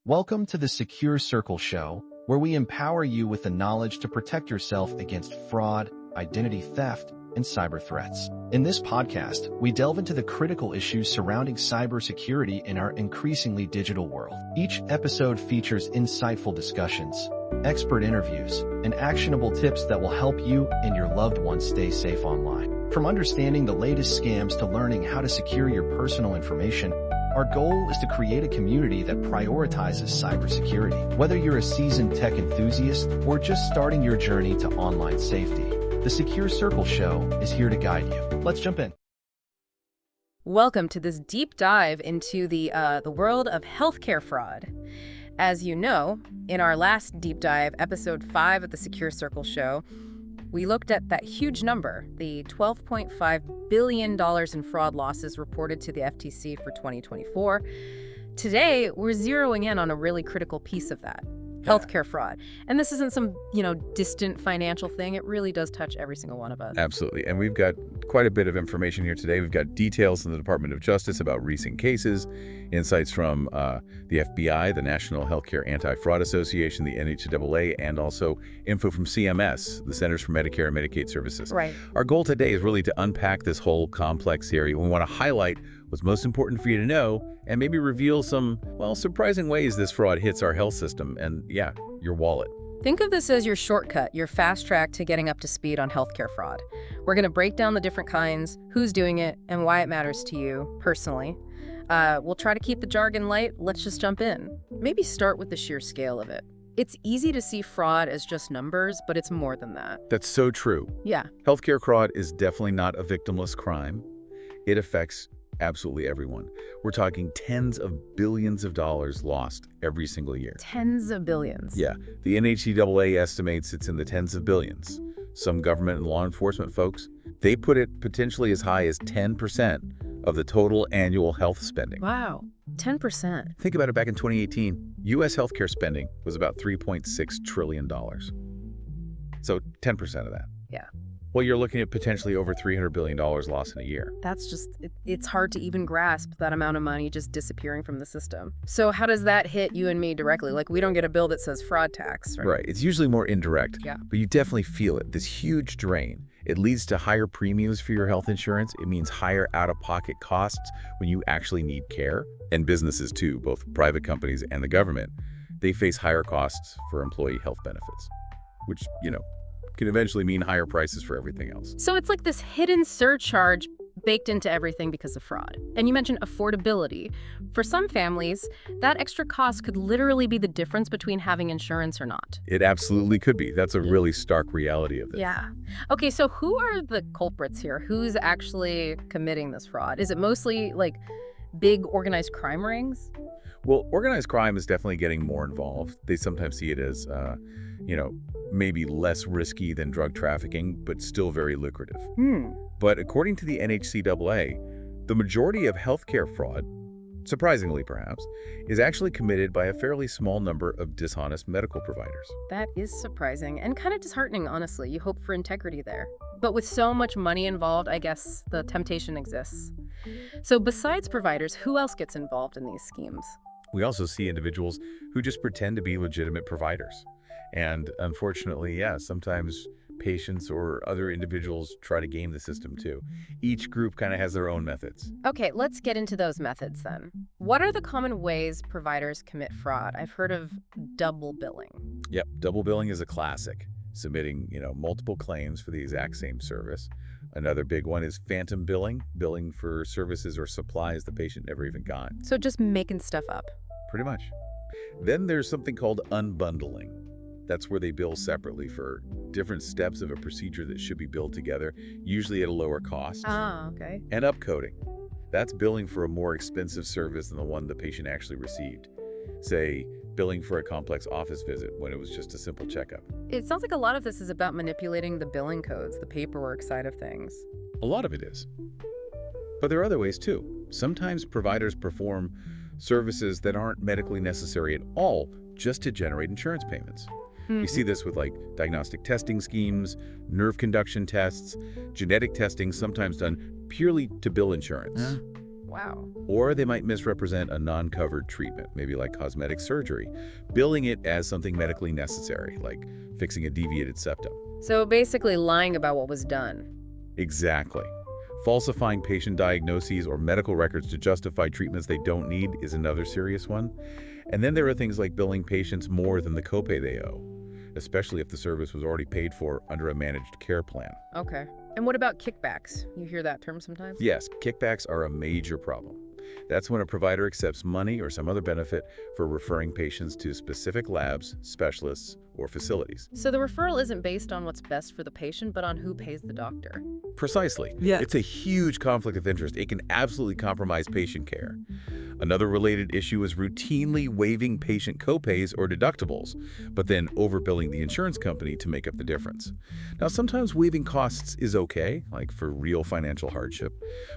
Welcome to the Secure Circle Show, where we empower you with the knowledge to protect yourself against fraud, identity theft, and cyber threats. In this podcast, we delve into the critical issues surrounding cybersecurity in our increasingly digital world. Each episode features insightful discussions, expert interviews, and actionable tips that will help you and your loved ones stay safe online. From understanding the latest scams to learning how to secure your personal information, our goal is to create a community that prioritizes cybersecurity. Whether you're a seasoned tech enthusiast or just starting your journey to online safety, the Secure Circle Show is here to guide you. Let's jump in. Welcome to this deep dive into the world of healthcare fraud. As you know, in our last deep dive, episode 5 of the Secure Circle Show, we looked at that huge number, the $12.5 billion in fraud losses reported to the FTC for 2024. Today, we're zeroing in on a really critical piece of that, healthcare fraud. And this isn't some, distant financial thing. It really does touch every single one of us. Absolutely. And we've got quite a bit of information here today. We've got details from the Department of Justice about recent cases, insights from the FBI, the National Healthcare Anti-Fraud Association, the NHCAA, and also info from CMS, the Centers for Medicare and Medicaid Services. Right. Our goal today is really to unpack this whole complex area. We want to highlight what's most important for you to know and maybe reveal some, surprising ways this fraud hits our health system and, your wallet. Think of this as your shortcut, your fast track to getting up to speed on healthcare fraud. We're going to break down the different kinds, who's doing it, and why it matters to you personally. We'll try to keep the jargon light. Let's just jump in. Maybe start with the sheer scale of it. It's easy to see fraud as just numbers, but it's more than that. That's so true. Yeah. Healthcare fraud is definitely not a victimless crime. It affects absolutely everyone. We're talking tens of billions of dollars lost every single year. Tens of billions. Yeah. The NHCAA estimates it's in the tens of billions. Some government and law enforcement folks, they put it potentially as high as 10% of the total annual health spending. Wow. 10%. Think about it. Back in 2018, U.S. healthcare spending was about $3.6 trillion. So 10% of that. Yeah. Well, you're looking at potentially over $300 billion lost in a year. That's just, it's hard to even grasp that amount of money just disappearing from the system. So how does that hit you and me directly? Like, we don't get a bill that says fraud tax, right? Right. It's usually more indirect. Yeah. But you definitely feel it, this huge drain. It leads to higher premiums for your health insurance. It means higher out-of-pocket costs when you actually need care. And businesses too, both private companies and the government, they face higher costs for employee health benefits, which, can eventually mean higher prices for everything else. So it's like this hidden surcharge baked into everything because of fraud. And you mentioned affordability. For some families, that extra cost could literally be the difference between having insurance or not. It absolutely could be. That's a really stark reality of this. Yeah. Okay, so who are the culprits here? Who's actually committing this fraud? Is it mostly like big organized crime rings? Well, organized crime is definitely getting more involved. They sometimes see it as, maybe less risky than drug trafficking, but still very lucrative. But according to the NHCAA, the majority of healthcare fraud, surprisingly perhaps, is actually committed by a fairly small number of dishonest medical providers. That is surprising and kind of disheartening, honestly. You hope for integrity there. But with so much money involved, I guess the temptation exists. So besides providers, who else gets involved in these schemes? We also see individuals who just pretend to be legitimate providers. And unfortunately, sometimes patients or other individuals try to game the system too. Each group kind of has their own methods. Okay, let's get into those methods then. What are the common ways providers commit fraud? I've heard of double billing. Yep, double billing is a classic. Submitting, multiple claims for the exact same service. Another big one is phantom billing, billing for services or supplies the patient never even got. So just making stuff up. Pretty much. Then there's something called unbundling. That's where they bill separately for different steps of a procedure that should be billed together, usually at a lower cost. Ah, okay. And upcoding. That's billing for a more expensive service than the one the patient actually received. Say, billing for a complex office visit when it was just a simple checkup. It sounds like a lot of this is about manipulating the billing codes, the paperwork side of things. A lot of it is. But there are other ways too. Sometimes providers perform services that aren't medically necessary at all just to generate insurance payments. You see this with diagnostic testing schemes, nerve conduction tests, genetic testing, sometimes done purely to bill insurance. Wow. Or they might misrepresent a non-covered treatment, maybe like cosmetic surgery, billing it as something medically necessary, like fixing a deviated septum. So basically lying about what was done. Exactly. Falsifying patient diagnoses or medical records to justify treatments they don't need is another serious one. And then there are things like billing patients more than the copay they owe, especially if the service was already paid for under a managed care plan. Okay. And what about kickbacks? You hear that term sometimes? Yes, kickbacks are a major problem. That's when a provider accepts money or some other benefit for referring patients to specific labs, specialists, or facilities. So the referral isn't based on what's best for the patient, but on who pays the doctor. Precisely. Yeah. It's a huge conflict of interest. It can absolutely compromise patient care. Another related issue is routinely waiving patient copays or deductibles, but then overbilling the insurance company to make up the difference. Now, sometimes waiving costs is okay, like for real financial hardship,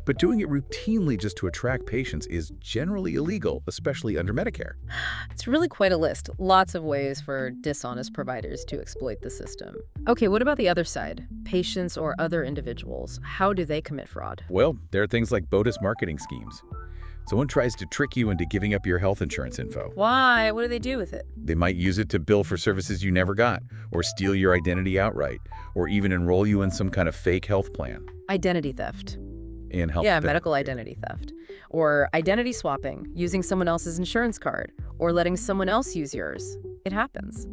but doing it routinely just to attract patients is generally illegal, especially under Medicare. It's really quite a list. Lots of ways for dishonest providers to exploit the system. Okay, what about the other side? Patients or other individuals. How do they commit fraud? Well, there are things like bogus marketing schemes. Someone tries to trick you into giving up your health insurance info. Why? What do they do with it? They might use it to bill for services you never got, or steal your identity outright, or even enroll you in some kind of fake health plan. Identity theft. And health Yeah, theft. medical identity theft. Or identity swapping, using someone else's insurance card, or letting someone else use yours. It happens.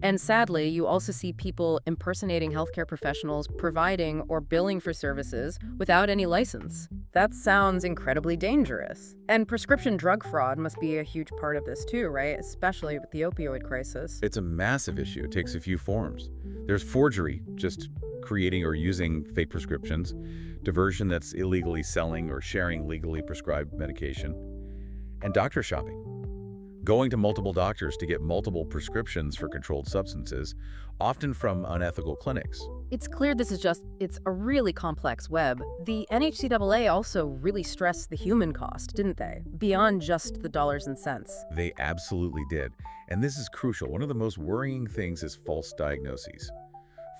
And sadly, you also see people impersonating healthcare professionals providing or billing for services without any license. That sounds incredibly dangerous. And prescription drug fraud must be a huge part of this too, right? Especially with the opioid crisis. It's a massive issue. It takes a few forms. There's forgery, just creating or using fake prescriptions, diversion, that's illegally selling or sharing legally prescribed medication, and doctor shopping. Going to multiple doctors to get multiple prescriptions for controlled substances, often from unethical clinics. It's clear it's a really complex web. The NHCAA also really stressed the human cost, didn't they? Beyond just the dollars and cents. They absolutely did. And this is crucial. One of the most worrying things is false diagnoses.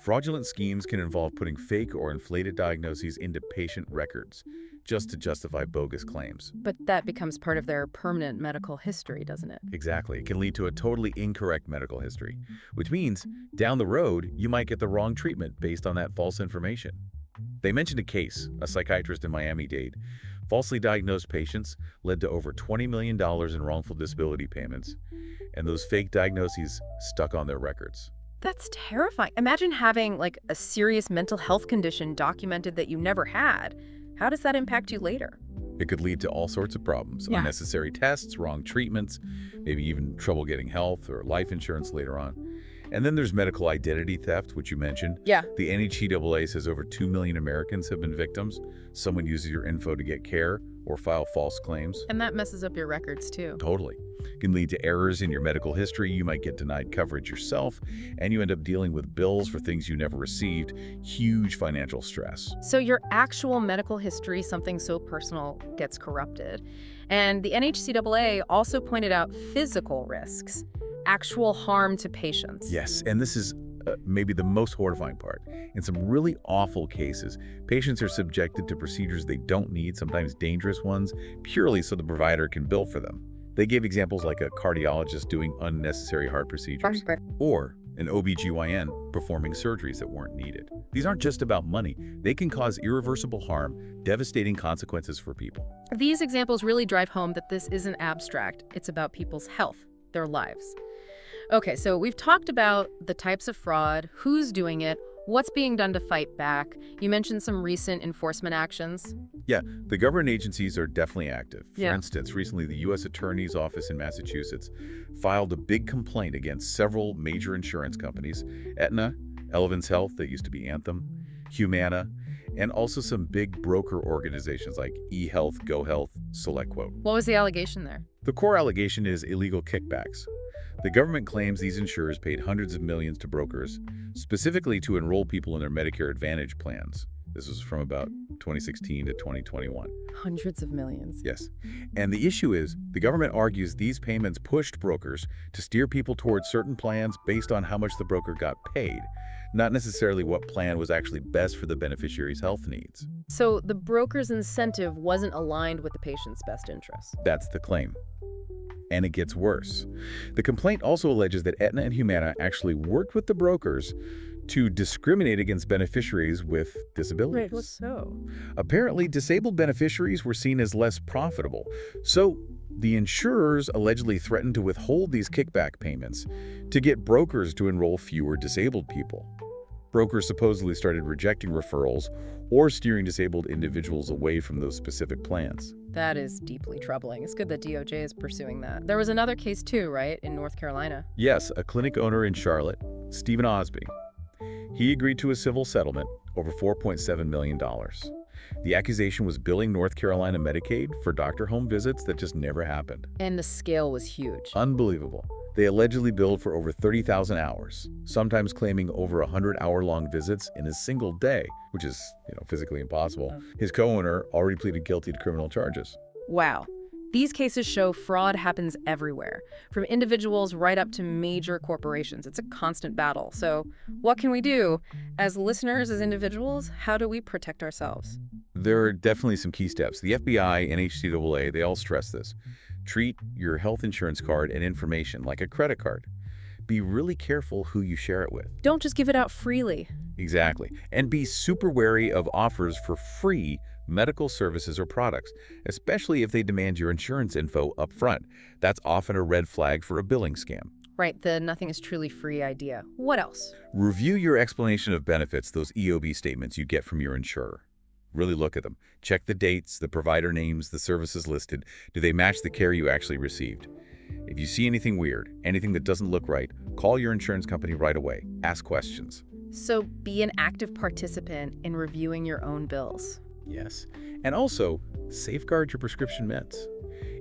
Fraudulent schemes can involve putting fake or inflated diagnoses into patient records just to justify bogus claims. But that becomes part of their permanent medical history, doesn't it? Exactly. It can lead to a totally incorrect medical history, which means down the road, you might get the wrong treatment based on that false information. They mentioned a case a psychiatrist in Miami-Dade. Falsely diagnosed patients led to over $20 million in wrongful disability payments, and those fake diagnoses stuck on their records. That's terrifying. Imagine having like a serious mental health condition documented that you never had. How does that impact you later? It could lead to all sorts of problems, Yeah. unnecessary tests, wrong treatments, maybe even trouble getting health or life insurance later on. And then there's medical identity theft, which you mentioned. Yeah. The NHCAA says over 2 million Americans have been victims. Someone uses your info to get care or file false claims. And that messes up your records too. Totally. It can lead to errors in your medical history. You might get denied coverage yourself, and you end up dealing with bills for things you never received. Huge financial stress. So your actual medical history, something so personal, gets corrupted. And the NHCAA also pointed out physical risks, actual harm to patients. Yes, and this is maybe the most horrifying part. In some really awful cases, patients are subjected to procedures they don't need, sometimes dangerous ones, purely so the provider can bill for them. They gave examples like a cardiologist doing unnecessary heart procedures, or an OBGYN performing surgeries that weren't needed. These aren't just about money. They can cause irreversible harm, devastating consequences for people. These examples really drive home that this isn't abstract. It's about people's health, their lives. Okay, so we've talked about the types of fraud, who's doing it, what's being done to fight back. You mentioned some recent enforcement actions. Yeah, the government agencies are definitely active. For Yeah. instance, recently the U.S. Attorney's Office in Massachusetts filed a big complaint against several major insurance companies, Aetna, Elevance Health, that used to be Anthem, Humana, and also some big broker organizations like eHealth, GoHealth, SelectQuote. What was the allegation there? The core allegation is illegal kickbacks. The government claims these insurers paid hundreds of millions to brokers, specifically to enroll people in their Medicare Advantage plans. This was from about 2016 to 2021. Hundreds of millions. Yes. And the issue is, the government argues these payments pushed brokers to steer people towards certain plans based on how much the broker got paid, not necessarily what plan was actually best for the beneficiary's health needs. So the broker's incentive wasn't aligned with the patient's best interests. That's the claim. And it gets worse. The complaint also alleges that Aetna and Humana actually worked with the brokers to discriminate against beneficiaries with disabilities. Right, so? Apparently, disabled beneficiaries were seen as less profitable, so the insurers allegedly threatened to withhold these kickback payments to get brokers to enroll fewer disabled people. Brokers supposedly started rejecting referrals or steering disabled individuals away from those specific plans. That is deeply troubling. It's good that DOJ is pursuing that. There was another case too, right, in North Carolina? Yes, a clinic owner in Charlotte, Stephen Osby. He agreed to a civil settlement over $4.7 million. The accusation was billing North Carolina Medicaid for doctor home visits that just never happened. And the scale was huge. Unbelievable. They allegedly billed for over 30,000 hours, sometimes claiming over 100-hour-long visits in a single day, which is, physically impossible. His co-owner already pleaded guilty to criminal charges. Wow. These cases show fraud happens everywhere, from individuals right up to major corporations. It's a constant battle. So what can we do? As listeners, as individuals, how do we protect ourselves? There are definitely some key steps. The FBI, NHCAA, they all stress this. Treat your health insurance card and information like a credit card. Be really careful who you share it with. Don't just give it out freely. Exactly. And be super wary of offers for free medical services or products, especially if they demand your insurance info up front. That's often a red flag for a billing scam. Right, the nothing is truly free idea. What else? Review your explanation of benefits, those EOB statements you get from your insurer. Really look at them. Check the dates, the provider names, the services listed. Do they match the care you actually received? If you see anything weird, anything that doesn't look right, call your insurance company right away. Ask questions. So be an active participant in reviewing your own bills. Yes. And also, safeguard your prescription meds.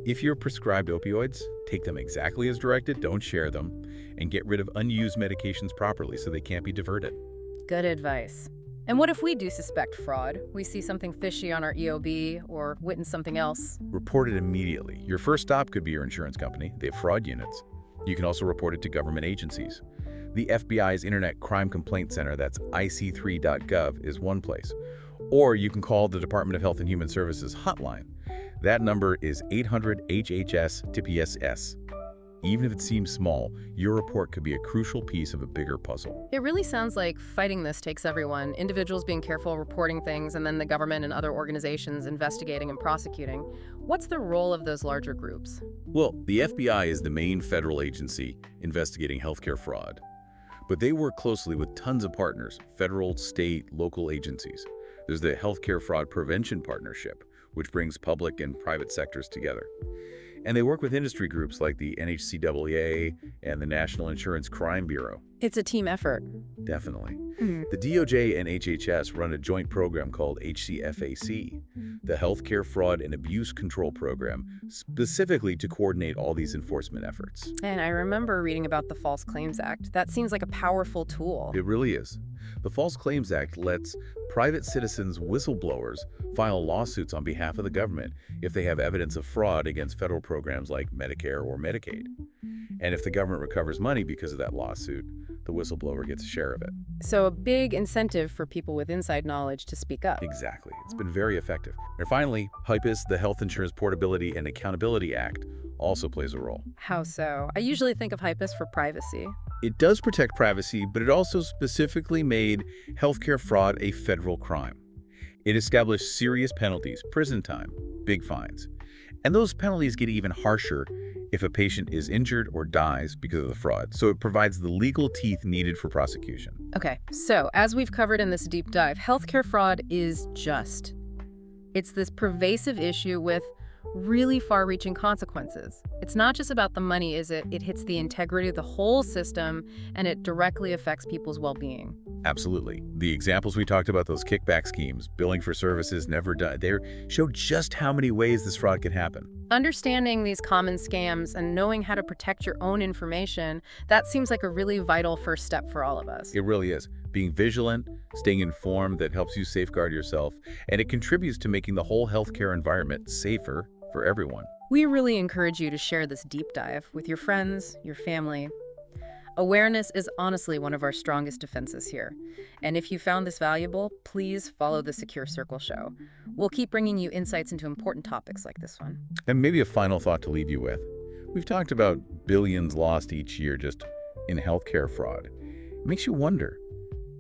If you're prescribed opioids, take them exactly as directed, don't share them, and get rid of unused medications properly so they can't be diverted. Good advice. And what if we do suspect fraud? We see something fishy on our EOB or witness something else. Report it immediately. Your first stop could be your insurance company. They have fraud units. You can also report it to government agencies. The FBI's Internet Crime Complaint Center, that's ic3.gov, is one place. Or you can call the Department of Health and Human Services hotline. That number is 800-HHS-TPSS. Even if it seems small, your report could be a crucial piece of a bigger puzzle. It really sounds like fighting this takes everyone, individuals being careful, reporting things, and then the government and other organizations investigating and prosecuting. What's the role of those larger groups? Well, the FBI is the main federal agency investigating healthcare fraud. But they work closely with tons of partners, federal, state, local agencies. There's the Healthcare Fraud Prevention Partnership, which brings public and private sectors together. And they work with industry groups like the NHCAA and the National Insurance Crime Bureau. It's a team effort. Definitely. The DOJ and HHS run a joint program called HCFAC, the Healthcare Fraud and Abuse Control Program, specifically to coordinate all these enforcement efforts. And I remember reading about the False Claims Act. That seems like a powerful tool. It really is. The False Claims Act lets private citizens, whistleblowers, file lawsuits on behalf of the government if they have evidence of fraud against federal programs like Medicare or Medicaid. And if the government recovers money because of that lawsuit, the whistleblower gets a share of it. So a big incentive for people with inside knowledge to speak up. Exactly. It's been very effective. And finally, HIPAA, the Health Insurance Portability and Accountability Act, also plays a role. How so? I usually think of HIPAA for privacy. It does protect privacy, but it also specifically made healthcare fraud a federal crime. It established serious penalties, prison time, big fines. And those penalties get even harsher if a patient is injured or dies because of the fraud. So it provides the legal teeth needed for prosecution. Okay, so as we've covered in this deep dive, healthcare fraud is just. It's this pervasive issue with really far-reaching consequences. It's not just about the money, is it? It hits the integrity of the whole system, and it directly affects people's well-being. Absolutely. The examples we talked about, those kickback schemes, billing for services never done, they show just how many ways this fraud can happen. Understanding these common scams and knowing how to protect your own information, that seems like a really vital first step for all of us. It really is. being vigilant, staying informed that helps you safeguard yourself, and it contributes to making the whole healthcare environment safer for everyone. We really encourage you to share this deep dive with your friends, your family. Awareness is honestly one of our strongest defenses here. And if you found this valuable, please follow the Secure Circle show. We'll keep bringing you insights into important topics like this one. And maybe a final thought to leave you with. We've talked about billions lost each year just in healthcare fraud. It makes you wonder,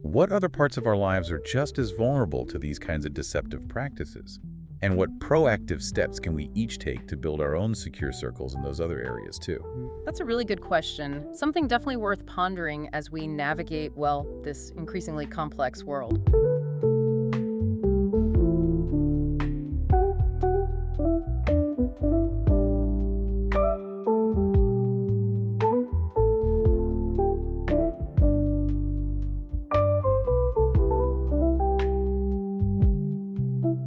what other parts of our lives are just as vulnerable to these kinds of deceptive practices? And what proactive steps can we each take to build our own secure circles in those other areas too? That's a really good question. Something definitely worth pondering as we navigate, well, this increasingly complex world.